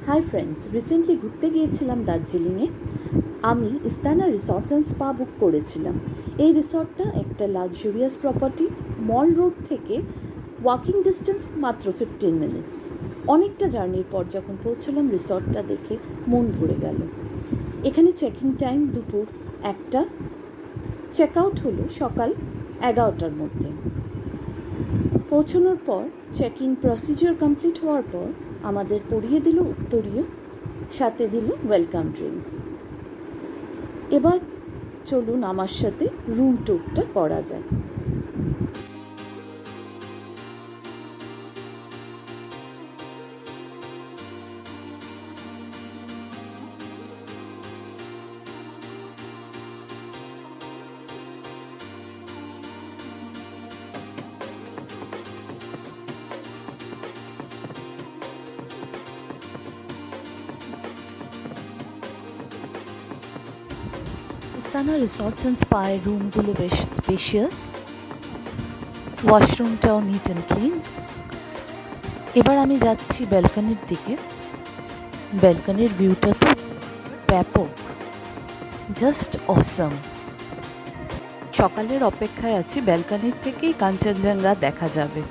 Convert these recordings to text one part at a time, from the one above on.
Hi friends, recently ঘুরতে গিয়েছিলাম দার্জিলিংয়ে। আমি ইস্তানা রিসর্টস অ্যান্ড স্পা বুক করেছিলাম। এই রিসর্টটা একটা লাক্সুরিয়াস প্রপার্টি, মল রোড থেকে ওয়াকিং ডিস্টেন্স মাত্র 15 মিনিটস। অনেকটা জার্নির পর যখন পৌঁছলাম রিসর্টটা দেখে মন ভরে গেল। এখানে চেকিং টাইম দুপুর 1টা, চেক আউট হলো সকাল 11টার মধ্যে। পৌঁছানোর পর চেকিং প্রসিজার কমপ্লিট হওয়ার পর আমাদের পরিয়ে দিল উত্তরীয়, সাথে দিল ওয়েলকাম ড্রিঙ্কস। এবার চলুন আমার সাথে রুম ট্যুরটা করা যায়। ইস্তানা রিসর্টস অ্যান্ড স্পায়ের রুমগুলো বেশ স্পেশিয়াস, ওয়াশরুমটাও নিট অ্যান্ড ক্লিন। এবার আমি যাচ্ছি ব্যালকনির দিকে। ব্যালকনির ভিউটা তো ব্যাপক, জাস্ট অসাম। সকালের অপেক্ষায় আছি, ব্যালকনির থেকেই কাঞ্চনজঙ্ঘা দেখা যাবে।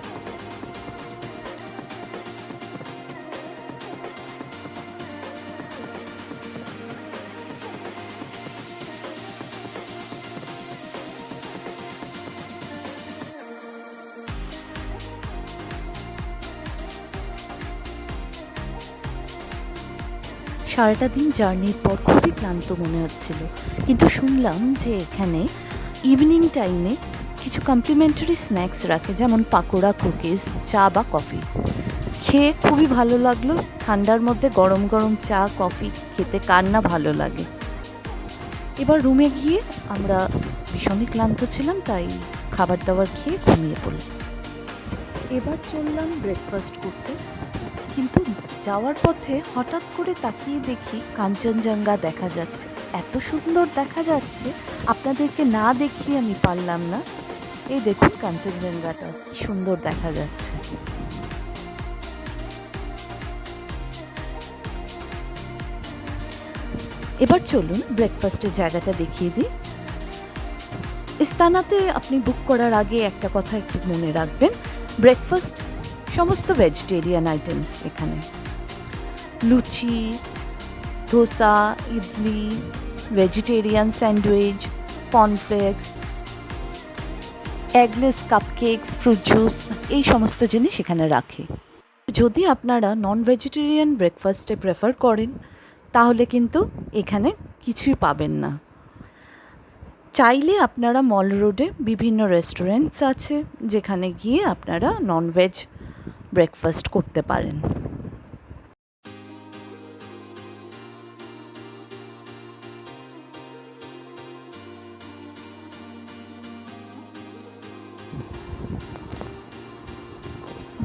সারাটা দিন জার্নির পর খুবই ক্লান্ত মনে হচ্ছিল, কিন্তু শুনলাম যে এখানে ইভিনিং টাইমে কিছু কমপ্লিমেন্টারি স্ন্যাক্স রাখে, যেমন পাকোড়া, কুকিজ, চা বা কফি। খেয়ে খুবই ভালো লাগলো। ঠান্ডার মধ্যে গরম গরম চা কফি খেতে কার না ভালো লাগে। এবার রুমে গিয়ে আমরা ভীষণই ক্লান্ত ছিলাম, তাই খাবার দাবার খেয়ে ঘুমিয়ে পড়লাম। এবার চললাম ব্রেকফাস্ট করতে, কিন্তু যাওয়ার পথে হঠাৎ করে তাকিয়ে দেখি কাঞ্চনজঙ্ঘা দেখা যাচ্ছে। এত সুন্দর দেখা যাচ্ছে, আপনাদেরকে না দেখিয়ে আমি পারলাম না। এই দেখুন কাঞ্চনজঙ্ঘাটা কি সুন্দর দেখা যাচ্ছে। এবার চলুন ব্রেকফাস্টের জায়গাটা দেখিয়ে দিই। ইস্তানাতে আপনি বুক করার আগে একটা কথা একটু মনে রাখবেন, ব্রেকফাস্ট সমস্ত ভেজিটেরিয়ান আইটেমস এখানে। Luchi, dosa, idli, vegetarian sandwich, cornflakes, eggless cupcakes, fruit juice, এই সমস্ত জিনিস এখানে রাখে। যদি আপনারা নন ভেজিটেরিয়ান ব্রেকফাস্টে প্রেফার করেন, তাহলে কিন্তু এখানে কিছুই পাবেন না। চাইলে আপনারা মল রোডে বিভিন্ন রেস্টুরেন্টস আছে, যেখানে গিয়ে আপনারা ননভেজ ব্রেকফাস্ট করতে পারেন।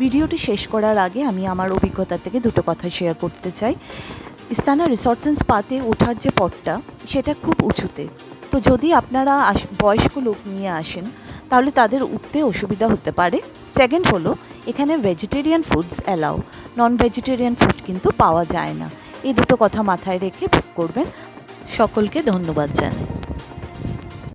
ভিডিওটি শেষ করার আগে আমি আমার অভিজ্ঞতা থেকে দুটো কথা শেয়ার করতে চাই। ইস্তানা রিসর্টস অ্যান্ড স্পাতে ওঠার যে পথটা, সেটা খুব উঁচুতে। তো যদি আপনারা বয়স্ক লোক নিয়ে আসেন, তাহলে তাদের উঠতে অসুবিধা হতে পারে। সেকেন্ড হলো, এখানে ভেজিটেরিয়ান ফুডস অ্যালাউ, নন ভেজিটেরিয়ান ফুড কিন্তু পাওয়া যায় না। এই দুটো কথা মাথায় রেখে বুক করবেন। সকলকে ধন্যবাদ জানাই।